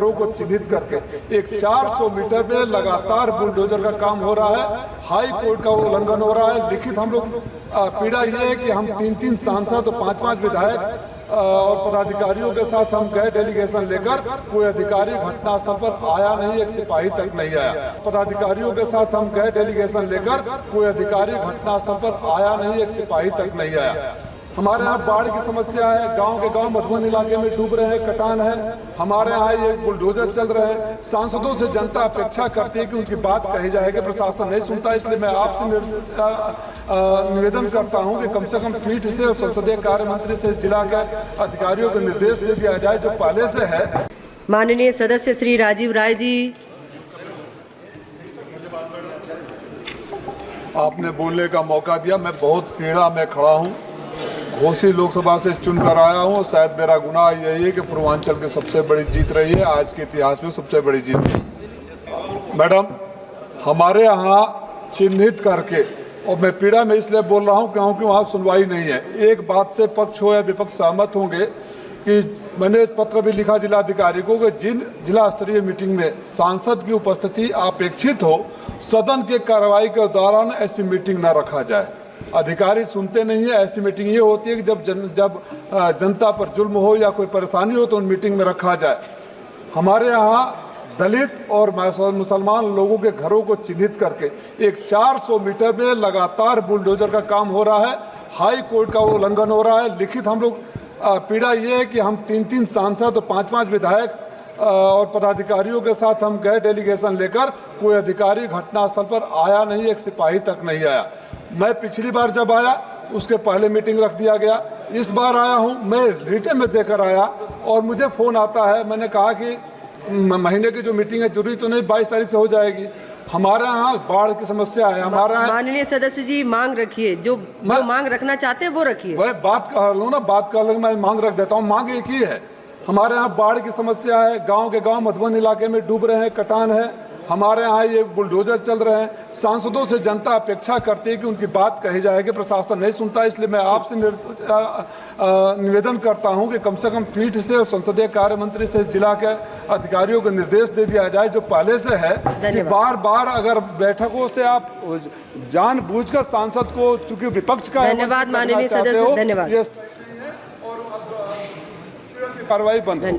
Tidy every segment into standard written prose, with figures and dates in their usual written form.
को चिन्हित करके एक 400 मीटर में लगातार बुलडोजर का काम हो रहा है। हाई कोर्ट का उल्लंघन हो रहा है। लिखित हम लोग पीड़ा ये है कि हम 3 सांसद और 5 विधायक और पदाधिकारियों के साथ हम गए डेलीगेशन लेकर, कोई अधिकारी घटनास्थल पर आया नहीं, एक सिपाही तक नहीं आया। पदाधिकारियों के साथ हम गए डेलीगेशन लेकर, कोई अधिकारी घटनास्थल पर आया नहीं, एक सिपाही तक नहीं आया। हमारे यहाँ बाढ़ की समस्या है, गांव के गांव मधुबन इलाके में डूब रहे हैं, कटान है। हमारे यहाँ ये बुलडोजर चल रहे हैं। सांसदों से जनता अपेक्षा करती है कि उनकी बात कही जाएगी, प्रशासन नहीं सुनता। इसलिए मैं आपसे निवेदन करता हूँ कि कम से कम पीठ से और संसदीय कार्य मंत्री से जिला के अधिकारियों को निर्देश दे दिया जाए जो पहले से है। माननीय सदस्य श्री राजीव राय जी, आपने बोलने का मौका दिया। मैं बहुत पीड़ा में खड़ा हूँ। घोसी लोकसभा से चुनकर आया हूँ। शायद मेरा गुनाह यही है कि पूर्वांचल की सबसे बड़ी जीत रही है, आज के इतिहास में सबसे बड़ी जीत रही। मैडम, हमारे यहाँ चिन्हित करके, और मैं पीड़ा में इसलिए बोल रहा हूँ क्योंकि वहाँ सुनवाई नहीं है। एक बात से पक्ष हो या विपक्ष सहमत होंगे कि मैंने पत्र भी लिखा जिलाधिकारी को कि जिन जिला स्तरीय मीटिंग में सांसद की उपस्थिति अपेक्षित हो, सदन के कार्रवाई के दौरान ऐसी मीटिंग न रखा जाए। अधिकारी सुनते नहीं है। ऐसी मीटिंग ये होती है कि जब जनता पर जुल्म हो या कोई परेशानी हो तो उन मीटिंग में रखा जाए। हमारे यहाँ दलित और मुसलमान लोगों के घरों को चिन्हित करके एक 400 मीटर में लगातार बुलडोजर का काम हो रहा है। हाई कोर्ट का उल्लंघन हो रहा है। लिखित हम लोग पीड़ा ये है कि हम 3 सांसद और 5 विधायक और पदाधिकारियों के साथ हम गए डेलीगेशन लेकर, कोई अधिकारी घटनास्थल पर आया नहीं, एक सिपाही तक नहीं आया। मैं पिछली बार जब आया उसके पहले मीटिंग रख दिया गया। इस बार आया हूं, मैं रिटर्न में देकर आया और मुझे फोन आता है। मैंने कहा कि महीने की जो मीटिंग है जरूरी तो नहीं, 22 तारीख से हो जाएगी। हमारे यहाँ बाढ़ की समस्या है। हमारे यहाँ माननीय सदस्य जी मांग रखिए, जो मांग रखना चाहते हैं वो रखिए। वह बात कर लो ना, बात कर लो, मैं मांग रख देता हूँ। मांग एक ही है। हमारे यहाँ बाढ़ की समस्या है, गांव के गांव मधुबन इलाके में डूब रहे हैं, कटान है। हमारे यहाँ ये बुलडोजर चल रहे हैं। सांसदों से जनता अपेक्षा करती है कि उनकी बात कही जाएगी, प्रशासन नहीं सुनता। इसलिए मैं आपसे निवेदन करता हूं कि कम से कम पीठ से और संसदीय कार्य मंत्री से जिला के अधिकारियों को निर्देश दे दिया जाए जो पहले से है कि बार अगर बैठकों से आप जानबूझकर सांसद को, चूंकि विपक्ष का धन्यवाद माननीय सदस्य, धन्यवाद, कार्रवाई बंद हो।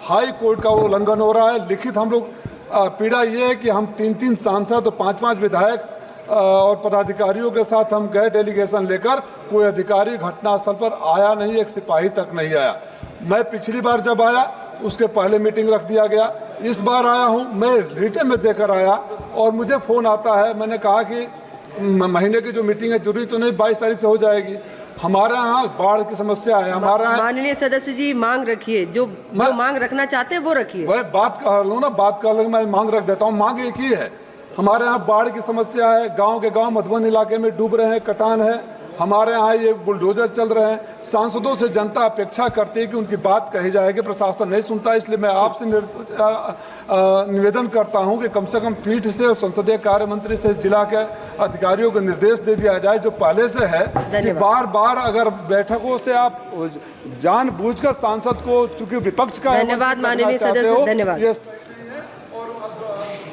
हाई कोर्ट का उल्लंघन हो रहा है। लिखित हम लोग पीड़ा ये है कि हम 3 सांसद और 5 विधायक और पदाधिकारियों के साथ हम गए डेलीगेशन लेकर, कोई अधिकारी घटनास्थल पर आया नहीं, एक सिपाही तक नहीं आया। मैं पिछली बार जब आया उसके पहले मीटिंग रख दिया गया। इस बार आया हूं, मैं रिटर्न में देकर आया और मुझे फोन आता है। मैंने कहा कि महीने की जो मीटिंग है जरूरी तो नहीं, 22 तारीख से हो जाएगी। हमारे यहाँ बाढ़ की समस्या है। हमारे यहाँ माननीय सदस्य जी मांग रखिए, जो मांग रखना चाहते हैं वो रखिए। वह बात कर लो ना, बात कर लो, मैं मांग रख देता हूँ। मांग एक ही है। हमारे यहाँ बाढ़ की समस्या है, गांव के गांव मधुबन इलाके में डूब रहे हैं, कटान है। हमारे यहाँ ये बुलडोजर चल रहे हैं। सांसदों से जनता अपेक्षा करती है कि उनकी बात कही जाएगी, प्रशासन नहीं सुनता। इसलिए मैं आपसे निवेदन करता हूं कि कम से कम पीठ से और संसदीय कार्य मंत्री से जिला के अधिकारियों को निर्देश दे दिया जाए जो पहले से है कि बार अगर बैठकों से आप जानबूझकर सांसद को, चूंकि विपक्ष का धन्यवाद माननीय सदस्य, धन्यवाद।